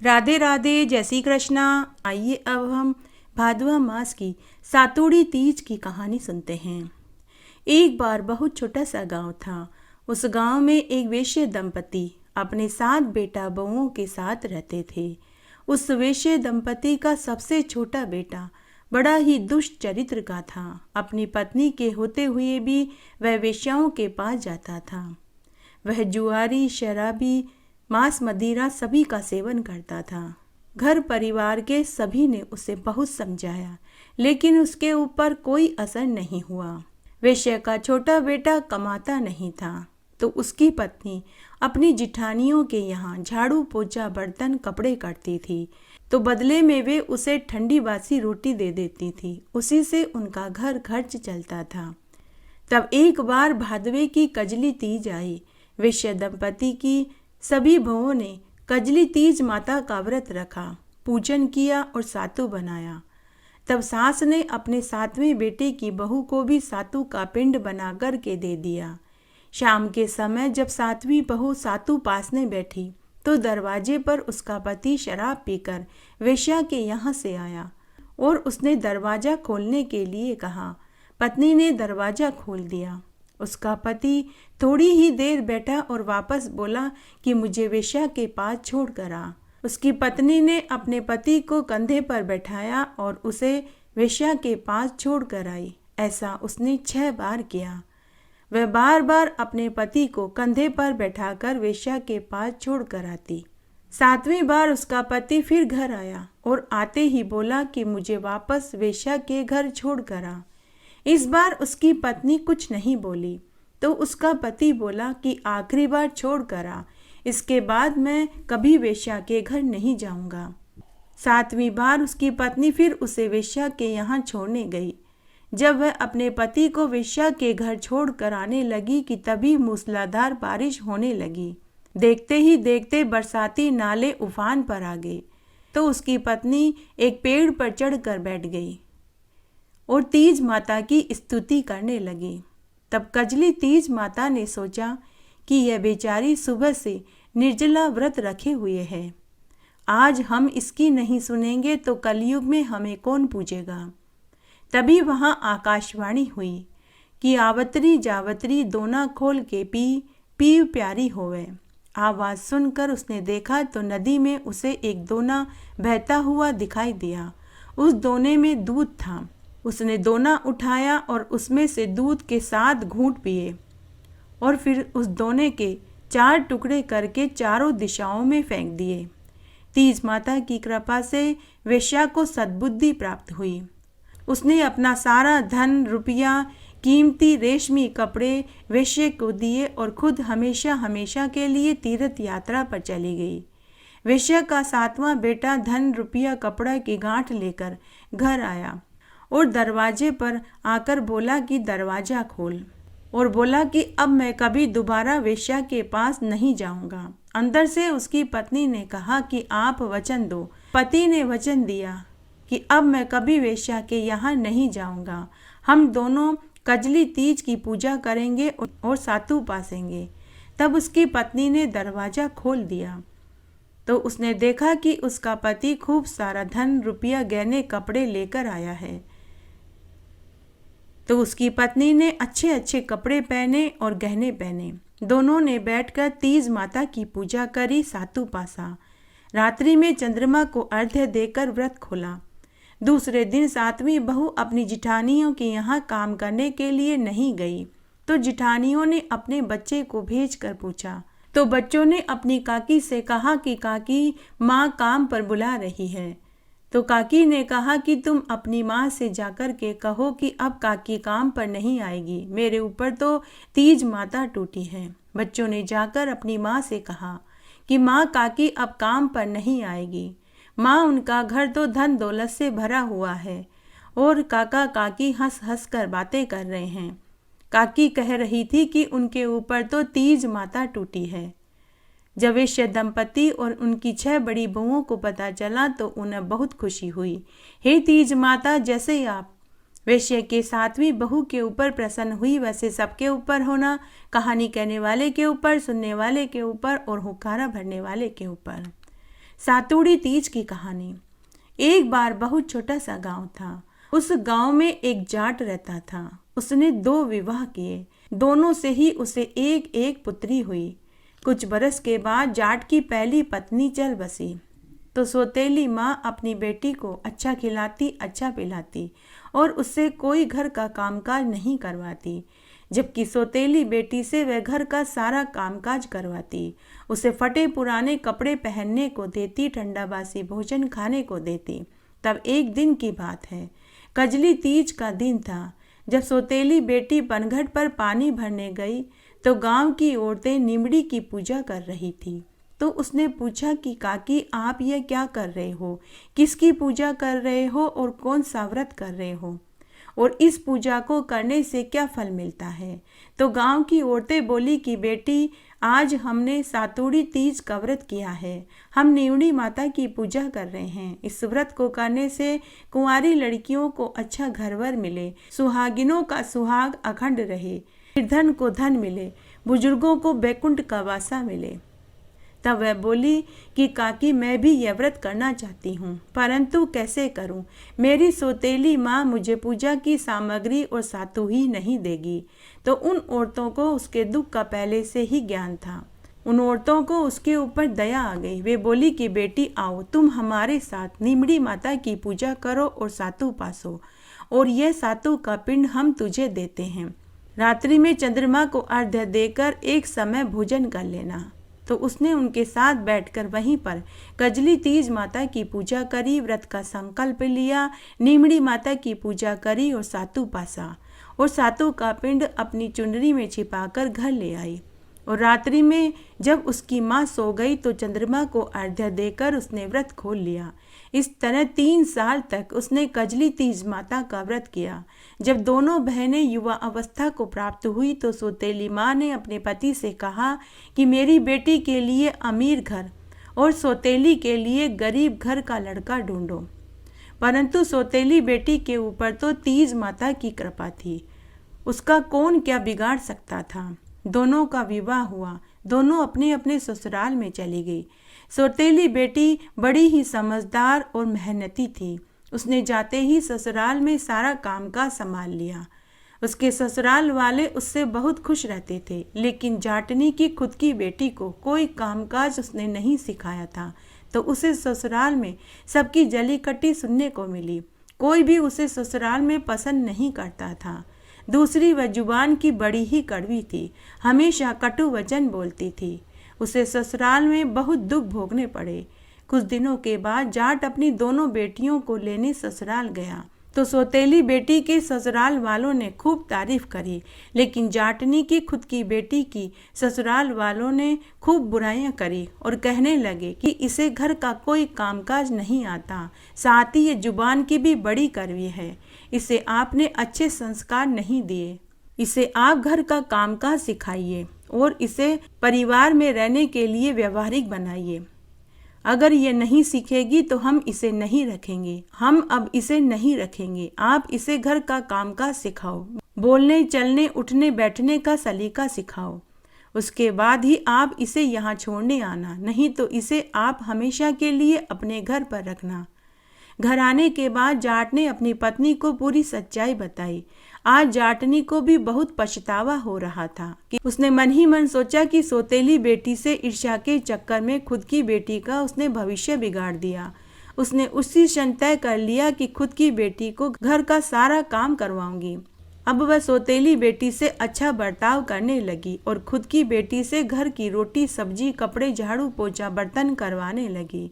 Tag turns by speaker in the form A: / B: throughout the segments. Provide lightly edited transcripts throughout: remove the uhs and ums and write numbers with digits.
A: राधे राधे, जय श्री कृष्णा। आइए अब हम भादवा मास की सातुड़ी तीज की कहानी सुनते हैं। एक बार बहुत छोटा सा गांव था। उस गांव में एक वेश्य दंपति अपने 7 बेटा बहुओं के साथ रहते थे। उस वेश्य दंपति का सबसे छोटा बेटा बड़ा ही दुष्ट चरित्र का था। अपनी पत्नी के होते हुए भी वह वेश्याओं के पास जाता था। वह जुआरी, शराबी, मांस, मदिरा सभी का सेवन करता था। घर परिवार के सभी ने उसे बहुत समझाया, लेकिन उसके ऊपर कोई असर नहीं हुआ। वेश्या का छोटा बेटा कमाता नहीं था, तो उसकी पत्नी अपनी जिठानियों के यहाँ झाड़ू, पोछा, बर्तन, कपड़े करती थी, तो बदले में वे उसे ठंडी बासी रोटी दे देती थी। उसी से उनका घर खर्च चलता था। तब एक बार भादवे की कजली तीज आई। वेश्या दंपति की सभी बहुओं ने कजली तीज माता का व्रत रखा, पूजन किया और सातु बनाया। तब सास ने अपने 7वें बेटे की बहू को भी सातु का पिंड बना कर के दे दिया। शाम के समय जब 7वीं बहू सातु पासने बैठी, तो दरवाजे पर उसका पति शराब पीकर वेश्या के यहाँ से आया और उसने दरवाजा खोलने के लिए कहा। पत्नी ने दरवाजा खोल दिया। उसका पति थोड़ी ही देर बैठा और वापस बोला कि मुझे वेश्या के पास छोड़ कर आ। उसकी पत्नी ने अपने पति को कंधे पर बैठाया और उसे वेश्या के पास छोड़ कर आई। ऐसा उसने 6 बार किया। वह बार बार अपने पति को कंधे पर बैठाकर वेश्या के पास छोड़ कर आती। 7वीं बार उसका पति फिर घर आया और आते ही बोला कि मुझे वापस वेश्या के घर छोड़ कर आ। इस बार उसकी पत्नी कुछ नहीं बोली, तो उसका पति बोला कि आखिरी बार छोड़ कर आ, इसके बाद मैं कभी वेश्या के घर नहीं जाऊंगा। 7वीं बार उसकी पत्नी फिर उसे वेश्या के यहाँ छोड़ने गई। जब वह अपने पति को वेश्या के घर छोड़ कर आने लगी कि तभी मूसलाधार बारिश होने लगी। देखते ही देखते बरसाती नाले उफान पर आ गए, तो उसकी पत्नी एक पेड़ पर चढ़कर बैठ गई और तीज माता की स्तुति करने लगी। तब कजली तीज माता ने सोचा कि यह बेचारी सुबह से निर्जला व्रत रखे हुए है। आज हम इसकी नहीं सुनेंगे तो कलयुग में हमें कौन पूजेगा। तभी वहां आकाशवाणी हुई कि आवतरी जावतरी दोना खोल के पी, पी प्यारी होवे। आवाज़ सुनकर उसने देखा तो नदी में उसे एक दोना बहता हुआ दिखाई दिया। उस दोने में दूध था। उसने दोना उठाया और उसमें से दूध के 7 घूंट पिए और फिर उस दोने के 4 टुकड़े करके चारों दिशाओं में फेंक दिए। तीज माता की कृपा से वेश्या को सद्बुद्धि प्राप्त हुई। उसने अपना सारा धन, रुपया, कीमती रेशमी कपड़े वेश्या को दिए और खुद हमेशा हमेशा के लिए तीर्थ यात्रा पर चली गई। वेश्या का 7वां बेटा धन, रुपया, कपड़ा की गांठ लेकर घर आया और दरवाजे पर आकर बोला कि दरवाजा खोल, और बोला कि अब मैं कभी दोबारा वेश्या के पास नहीं जाऊंगा। अंदर से उसकी पत्नी ने कहा कि आप वचन दो। पति ने वचन दिया कि अब मैं कभी वेश्या के यहाँ नहीं जाऊंगा। हम दोनों कजली तीज की पूजा करेंगे और सातु पासेंगे। तब उसकी पत्नी ने दरवाजा खोल दिया तो उसने देखा कि उसका पति खूब सारा धन, रुपया, गहने, कपड़े लेकर आया है। तो उसकी पत्नी ने अच्छे अच्छे कपड़े पहने और गहने पहने। दोनों ने बैठकर तीज माता की पूजा करी, सातु पासा। रात्रि में चंद्रमा को अर्घ्य देकर व्रत खोला। दूसरे दिन 7वीं बहू अपनी जिठानियों के यहाँ काम करने के लिए नहीं गई, तो जिठानियों ने अपने बच्चे को भेजकर पूछा, तो बच्चों ने अपनी काकी से कहा कि काकी, माँ काम पर बुला रही है। तो काकी ने कहा कि तुम अपनी माँ से जाकर के कहो कि अब काकी काम पर नहीं आएगी, मेरे ऊपर तो तीज माता टूटी है। बच्चों ने जाकर अपनी माँ से कहा कि माँ, काकी अब काम पर नहीं आएगी। माँ, उनका घर तो धन दौलत से भरा हुआ है और काका काकी हंस हंस कर बातें कर रहे हैं। काकी कह रही थी कि उनके ऊपर तो तीज माता टूटी है। जब वेश्या दंपति और उनकी 6 बड़ी बहुओं को पता चला तो उन्हें बहुत खुशी हुई। हे तीज माता, जैसे आप वेश्या के 7वीं बहू के ऊपर प्रसन्न हुई, वैसे सबके ऊपर होना, कहानी कहने वाले के ऊपर, सुनने वाले के ऊपर और हुक्कारा भरने वाले के ऊपर। सातुड़ी तीज की कहानी। एक बार बहुत छोटा सा गांव था। उस गांव में एक जाट रहता था। उसने 2 विवाह किए। दोनों से ही उसे एक एक पुत्री हुई। कुछ बरस के बाद जाट की पहली पत्नी चल बसी तो सौतेली माँ अपनी बेटी को अच्छा खिलाती, अच्छा पिलाती और उससे कोई घर का कामकाज नहीं करवाती, जबकि सौतेली बेटी से वह घर का सारा कामकाज करवाती। उसे फटे पुराने कपड़े पहनने को देती, ठंडा बासी भोजन खाने को देती। तब एक दिन की बात है, कजली तीज का दिन था। जब सौतेली बेटी पनघट पर पानी भरने गई तो गांव की औरतें निमड़ी की पूजा कर रही थी। तो उसने पूछा कि काकी, आप ये क्या कर रहे हो? किसकी पूजा कर रहे हो और कौन सा व्रत कर रहे हो? और इस पूजा को करने से क्या फल मिलता है? तो गांव की औरतें बोली कि बेटी, आज हमने सातुड़ी तीज का व्रत किया है। हम निवड़ी माता की पूजा कर रहे हैं। इस व्रत को करने से कुंवारी लड़कियों को अच्छा घरवर मिले, सुहागिनों का सुहाग अखंड रहे, निर्धन को धन मिले, बुजुर्गों को बैकुंठ का वासा मिले। तब वह बोली कि काकी, मैं भी यह व्रत करना चाहती हूँ, परंतु कैसे करूँ? मेरी सौतेली माँ मुझे पूजा की सामग्री और सातु ही नहीं देगी। तो उन औरतों को उसके दुख का पहले से ही ज्ञान था। उन औरतों को उसके ऊपर दया आ गई। वे बोली कि बेटी आओ, तुम हमारे साथ निमड़ी माता की पूजा करो और सातु पासो, और यह सातु का पिंड हम तुझे देते हैं। रात्रि में चंद्रमा को अर्घ्य देकर एक समय भोजन कर लेना। तो उसने उनके साथ बैठकर वहीं पर कजली तीज माता की पूजा करी, व्रत का संकल्प लिया, निमड़ी माता की पूजा करी और सातु पासा, और सातु का पिंड अपनी चुनरी में छिपाकर घर ले आई। और रात्रि में जब उसकी माँ सो गई तो चंद्रमा को अर्घ्य देकर उसने व्रत खोल लिया। इस तरह 3 साल तक उसने कजली तीज माता का व्रत किया। जब दोनों बहनें युवा अवस्था को प्राप्त हुई तो सौतेली माँ ने अपने पति से कहा कि मेरी बेटी के लिए अमीर घर और सौतेली के लिए गरीब घर का लड़का ढूंढो। परंतु सौतेली बेटी के ऊपर तो तीज माता की कृपा थी, उसका कौन क्या बिगाड़ सकता था। दोनों का विवाह हुआ, दोनों अपने अपने ससुराल में चली गई। सौतेली बेटी बड़ी ही समझदार और मेहनती थी। उसने जाते ही ससुराल में सारा कामकाज संभाल लिया। उसके ससुराल वाले उससे बहुत खुश रहते थे, लेकिन जाटनी की खुद की बेटी को कोई कामकाज उसने नहीं सिखाया था, तो उसे ससुराल में सबकी जली कट्टी सुनने को मिली। कोई भी उसे ससुराल में पसंद नहीं करता था। दूसरी, वह जुबान की बड़ी ही कड़वी थी, हमेशा कटु वचन बोलती थी। उसे ससुराल में बहुत दुख भोगने पड़े। कुछ दिनों के बाद जाट अपनी दोनों बेटियों को लेने ससुराल गया तो सौतेली बेटी के ससुराल वालों ने खूब तारीफ करी, लेकिन जाटनी की खुद की बेटी की ससुराल वालों ने खूब बुराइयां करी और कहने लगे कि इसे घर का कोई कामकाज नहीं आता, साथ ही ये जुबान की भी बड़ी कड़वी है, इसे आपने अच्छे संस्कार नहीं दिए, इसे आप घर का कामकाज सिखाइए और इसे परिवार में रहने के लिए व्यवहारिक बनाइए। अगर ये नहीं सीखेगी तो हम इसे नहीं रखेंगे, हम अब इसे नहीं रखेंगे। आप इसे घर का कामकाज सिखाओ, बोलने चलने उठने बैठने का सलीका सिखाओ, उसके बाद ही आप इसे यहाँ छोड़ने आना, नहीं तो इसे आप हमेशा के लिए अपने घर पर रखना। घर आने के बाद जाट ने अपनी पत्नी को पूरी सच्चाई बताई। आज जाटनी को भी बहुत पछतावा हो रहा था कि उसने मन ही मन सोचा कि सौतेली बेटी से ईर्ष्या के चक्कर में खुद की बेटी का उसने भविष्य बिगाड़ दिया। उसने उसी क्षण तय कर लिया कि खुद की बेटी को घर का सारा काम करवाऊंगी। अब वह सौतेली बेटी से अच्छा बर्ताव करने लगी और खुद की बेटी से घर की रोटी सब्जी कपड़े झाड़ू पोछा बर्तन करवाने लगी।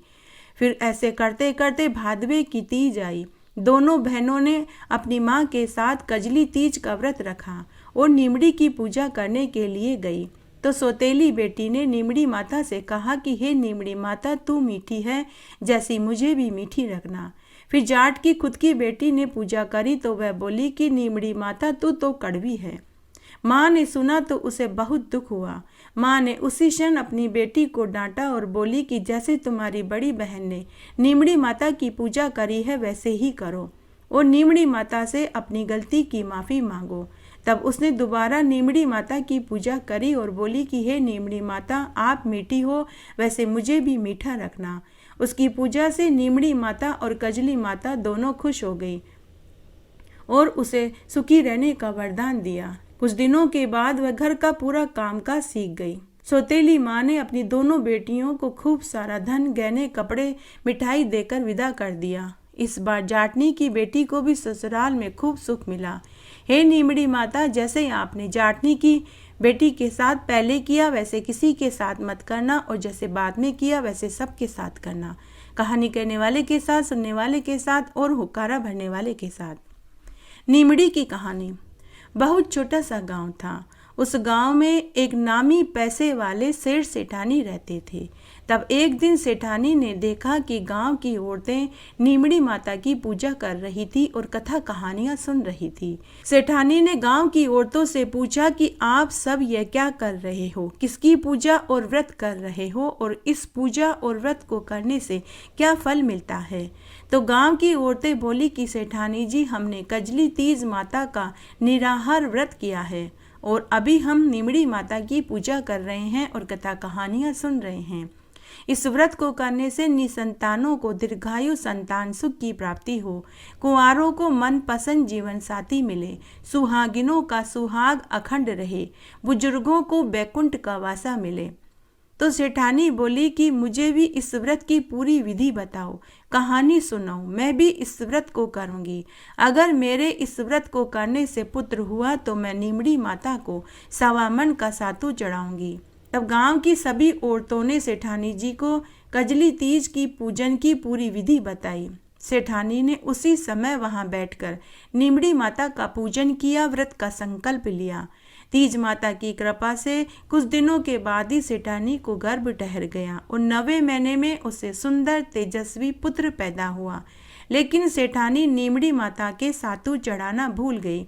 A: फिर ऐसे करते करते भादवे की तीज आई। दोनों बहनों ने अपनी माँ के साथ कजली तीज का व्रत रखा और निमड़ी की पूजा करने के लिए गई। तो सौतेली बेटी ने निमड़ी माता से कहा कि हे निमड़ी माता, तू मीठी है, जैसी मुझे भी मीठी रखना। फिर जाट की खुद की बेटी ने पूजा करी तो वह बोली कि निमड़ी माता, तू तो कड़वी है। माँ ने सुना तो उसे बहुत दुख हुआ। माँ ने उसी क्षण अपनी बेटी को डांटा और बोली कि जैसे तुम्हारी बड़ी बहन ने निमड़ी माता की पूजा करी है वैसे ही करो और निमड़ी माता से अपनी गलती की माफ़ी मांगो। तब उसने दोबारा निमड़ी माता की पूजा करी और बोली कि हे निमड़ी माता, आप मीठी हो, वैसे मुझे भी मीठा रखना। उसकी पूजा से नीमड़ी माता और कजली माता दोनों खुश हो गई और उसे सुखी रहने का वरदान दिया। कुछ दिनों के बाद वह घर का पूरा कामकाज सीख गई। सौतेली माँ ने अपनी दोनों बेटियों को खूब सारा धन, गहने, कपड़े, मिठाई देकर विदा कर दिया। इस बार जाटनी की बेटी को भी ससुराल में खूब सुख मिला। हे नीमड़ी माता, जैसे आपने जाटनी की बेटी के साथ पहले किया वैसे किसी के साथ मत करना, और जैसे बाद में किया वैसे सबके साथ करना। कहानी कहने वाले के साथ, सुनने वाले के साथ और हुक्कारा भरने वाले के साथ। नीमड़ी की कहानी। बहुत छोटा सा गांव था। उस गांव में एक नामी पैसे वाले सेठ सेठानी रहते थे। तब एक दिन सेठानी ने देखा कि गांव की औरतें नीमड़ी माता की पूजा कर रही थी और कथा कहानियां सुन रही थी। सेठानी ने गांव की औरतों से पूछा कि आप सब यह क्या कर रहे हो, किसकी पूजा और व्रत कर रहे हो, और इस पूजा और व्रत को करने से क्या फल मिलता है। तो गांव की औरतें बोली कि सेठानी जी, हमने कजली तीज माता का निराहार व्रत किया है और अभी हम नीमड़ी माता की पूजा कर रहे हैं और कथा कहानियां सुन रहे हैं। इस व्रत को करने से निसंतानों को दीर्घायु संतान सुख की प्राप्ति हो, कुंवारों को मनपसंद जीवन साथी मिले, सुहागिनों का सुहाग अखंड रहे, बुजुर्गों को बैकुंठ का वासा मिले। तो सेठानी बोली कि मुझे भी इस व्रत की पूरी विधि बताओ, कहानी सुनाओ, मैं भी इस व्रत को करूंगी। अगर मेरे इस व्रत को करने से पुत्र हुआ तो मैं नीमड़ी माता को 1.25 मन का सातू चढ़ाऊंगी। तब गांव की सभी औरतों ने सेठानी जी को कजली तीज की पूजन की पूरी विधि बताई। सेठानी ने उसी समय वहां बैठकर नीमड़ी माता का पूजन किया, व्रत का संकल्प लिया। तीज माता की कृपा से कुछ दिनों के बाद ही सेठानी को गर्भ ठहर गया और 9वें महीने में उसे सुंदर तेजस्वी पुत्र पैदा हुआ। लेकिन सेठानी नीमड़ी माता के सातू चढ़ाना भूल गई।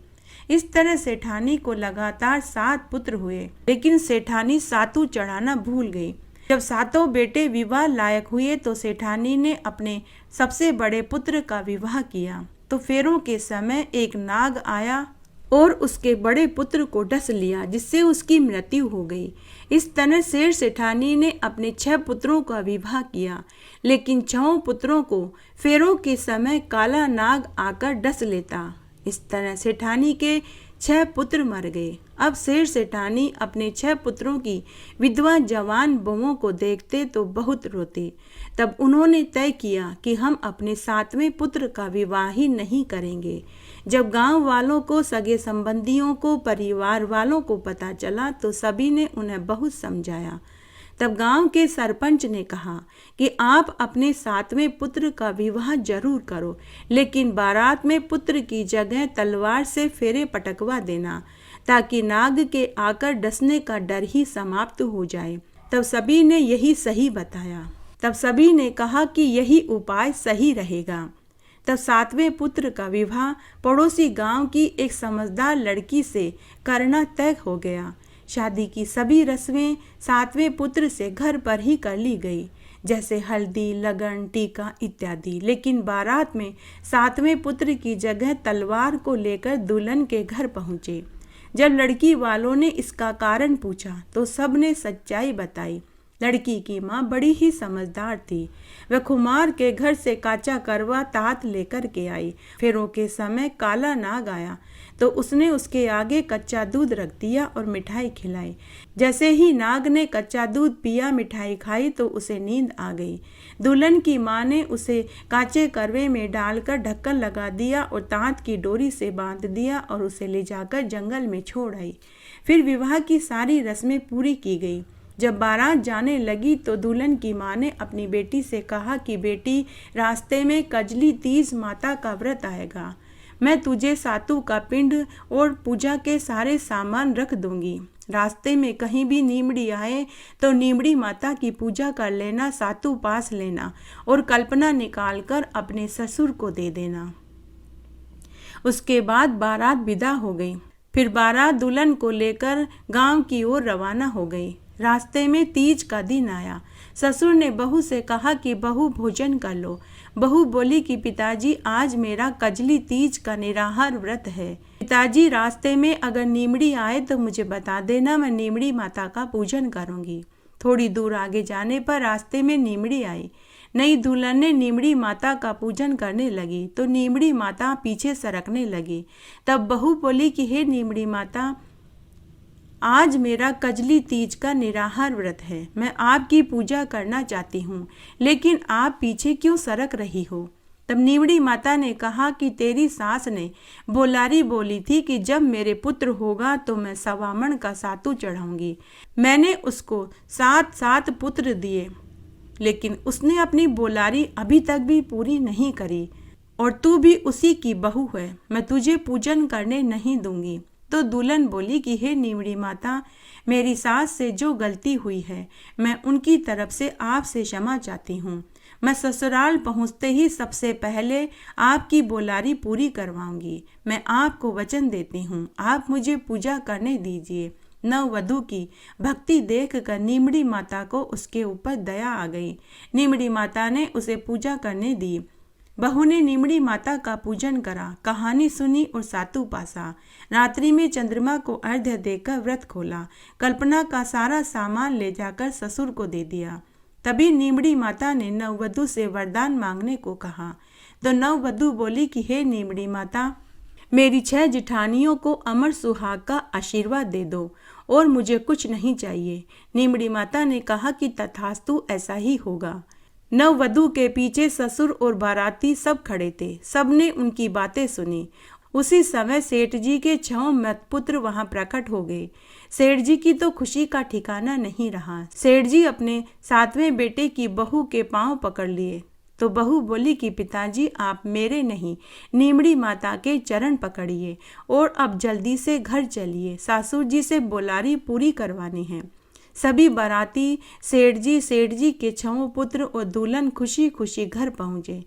A: इस तरह सेठानी को लगातार 7 पुत्र हुए, लेकिन सेठानी सातू चढ़ाना भूल गई। जब 7 बेटे विवाह लायक हुए तो सेठानी ने अपने सबसे बड़े पुत्र का विवाह किया। तो फेरों के समय एक नाग आया और उसके बड़े पुत्र को डस लिया, जिससे उसकी मृत्यु हो गई। इस तरह सेठ सेठानी ने अपने 6 पुत्रों का विवाह किया, लेकिन 6 पुत्रों को फेरों के समय काला नाग आकर डस लेता। इस तरह सेठानी के 6 पुत्र मर गए। अब सेठ सेठानी अपने 6 पुत्रों की विधवा जवान बहुओं को देखते तो बहुत रोते। तब उन्होंने तय किया कि हम अपने 7वें पुत्र का विवाह ही नहीं करेंगे। जब गांव वालों को, सगे संबंधियों को, परिवार वालों को पता चला तो सभी ने उन्हें बहुत समझाया। तब गांव के सरपंच ने कहा कि आप अपने 7वें पुत्र का विवाह जरूर करो, लेकिन बारात में पुत्र की जगह तलवार से फेरे पटकवा देना, ताकि नाग के आकर डसने का डर ही समाप्त हो जाए। तब सभी ने यही सही बताया। तब सभी ने कहा कि यही उपाय सही रहेगा। तब 7वें पुत्र का विवाह पड़ोसी गांव की एक समझदार लड़की से करना तय हो गया। शादी की सभी रस्में 7वें पुत्र से घर पर ही कर ली गई, जैसे हल्दी, लगन, टीका इत्यादि। लेकिन बारात में 7वें पुत्र की जगह तलवार को लेकर दुल्हन के घर पहुंचे। जब लड़की वालों ने इसका कारण पूछा तो सब ने सच्चाई बताई। लड़की की माँ बड़ी ही समझदार थी। वह खुमार के घर से काचा करवा तात लेकर के आई। फेरों के समय काला नाग आया तो उसने उसके आगे कच्चा दूध रख दिया और मिठाई खिलाई। जैसे ही नाग ने कच्चा दूध पिया, मिठाई खाई तो उसे नींद आ गई। दुल्हन की माँ ने उसे काचे करवे में डालकर ढक्कन लगा दिया और तांत की डोरी से बांध दिया और उसे ले जाकर जंगल में छोड़ आई। फिर विवाह की सारी रस्में पूरी की गई। जब बारात जाने लगी तो दुल्हन की माँ ने अपनी बेटी से कहा कि बेटी, रास्ते में कजली तीज माता का व्रत आएगा। मैं तुझे सातू का पिंड और पूजा के सारे सामान रख दूंगी। रास्ते में कहीं भी नीमड़ी आए तो नीमड़ी माता की पूजा कर लेना, सातू पास लेना और कल्पना निकालकर अपने ससुर को दे देना। उसके बाद बारात विदा हो गई। फिर बारात दुल्हन को लेकर गांव की ओर रवाना हो गई। रास्ते में तीज का दिन आया। ससुर ने बहू से कहा कि बहू भोजन कर लो। बहू बोली कि पिताजी, आज मेरा कजली तीज का निराहार व्रत है। पिताजी, रास्ते में अगर नीमड़ी आए तो मुझे बता देना, मैं नीमड़ी माता का पूजन करूंगी। थोड़ी दूर आगे जाने पर रास्ते में नीमड़ी आई। नई दुल्हन ने नीमड़ी माता का पूजन करने लगी तो नीमड़ी माता पीछे सरकने लगी। तब बहू बोली कि हे नीमड़ी माता, आज मेरा कजली तीज का निराहार व्रत है। मैं आपकी पूजा करना चाहती हूँ, लेकिन आप पीछे क्यों सरक रही हो? तब नीमड़ी माता ने कहा कि तेरी सास ने बोलारी बोली थी कि जब मेरे पुत्र होगा तो मैं सवामण का सातू चढ़ाऊंगी। मैंने उसको 7 पुत्र दिए, लेकिन उसने अपनी बोलारी अभी तक भी पूरी नहीं करी, और तू भी उसी की बहू है। मैं तुझे पूजन करने नहीं दूंगी। तो दुल्हन बोली कि हे नीमड़ी माता, मेरी सास से जो गलती हुई है मैं उनकी तरफ से आपसे क्षमा चाहती हूँ। मैं ससुराल पहुँचते ही सबसे पहले आपकी बोलारी पूरी करवाऊंगी। मैं आपको वचन देती हूँ, आप मुझे पूजा करने दीजिए। नववधू की भक्ति देखकर नीमड़ी माता को उसके ऊपर दया आ गई। नीमड़ी माता ने उसे पूजा करने दी। बहू ने नीमड़ी माता का पूजन करा, कहानी सुनी और सातू पासा। रात्रि में चंद्रमा को अर्घ्य देकर व्रत खोला। कल्पना का सारा सामान ले जाकर ससुर को दे दिया। तभी नीमड़ी माता ने नववधू से वरदान मांगने को कहा। तो नववधू बोली कि हे नीमड़ी माता, मेरी 6 जेठानियों को अमर सुहाग का आशीर्वाद दे दो और मुझे कुछ नहीं चाहिए। नीमड़ी माता ने कहा कि तथास्तु, ऐसा ही होगा। नववधू के पीछे ससुर और बाराती सब खड़े थे। सबने उनकी बातें सुनी। उसी समय सेठ जी के 6 मृतपुत्र वहां प्रकट हो गए। सेठ जी की तो खुशी का ठिकाना नहीं रहा। सेठ जी अपने 7वें बेटे की बहू के पांव पकड़ लिए। तो बहू बोली कि पिताजी, आप मेरे नहीं, नीमड़ी माता के चरण पकड़िए और अब जल्दी से घर चलिए। सासुर जी से बोलारी पूरी करवानी है। सभी बाराती सेठ जी के 6 पुत्र और दुल्हन खुशी खुशी घर पहुँचे।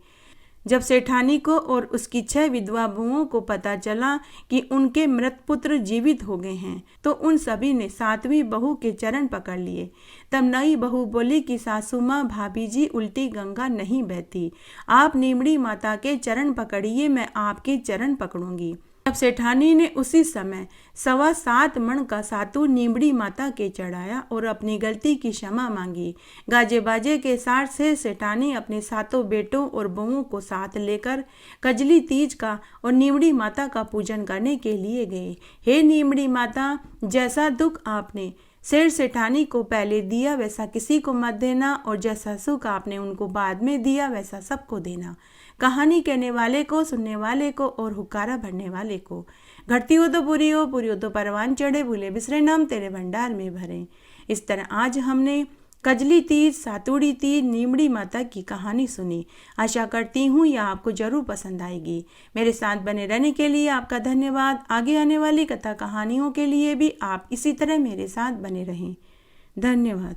A: जब सेठानी को और उसकी 6 विधवा बहुओं को पता चला कि उनके मृत पुत्र जीवित हो गए हैं, तो उन सभी ने 7वीं बहू के चरण पकड़ लिए। तब नई बहू बोली कि सासू माँ, भाभी जी, उल्टी गंगा नहीं बहती। आप नीमड़ी माता के चरण पकड़िए, मैं आपके चरण पकड़ूंगी। तब सेठानी ने उसी समय 7.25 मण का सातू नीमड़ी माता के चढ़ाया और अपनी गलती की क्षमा मांगी। गाजे बाजे के साथ से सेठानी अपने 7 बेटों और बहुओं को साथ लेकर कजली तीज का और नीमड़ी माता का पूजन करने के लिए गए। हे नीमड़ी माता, जैसा दुख आपने सेठ सेठानी को पहले दिया वैसा किसी को मत देना, और जैसा सुख आपने उनको बाद में दिया वैसा सबको देना। कहानी कहने वाले को, सुनने वाले को और हुक्कारा भरने वाले को। घटती हो तो पूरी हो, पूरी हो तो परवान चढ़े, भूले बिसरे नाम तेरे भंडार में भरे। इस तरह आज हमने कजली तीज, सातुड़ी तीज, नीमड़ी माता की कहानी सुनी। आशा करती हूँ यह आपको जरूर पसंद आएगी। मेरे साथ बने रहने के लिए आपका धन्यवाद। आगे आने वाली कथा कहानियों के लिए भी आप इसी तरह मेरे साथ बने रहें। धन्यवाद।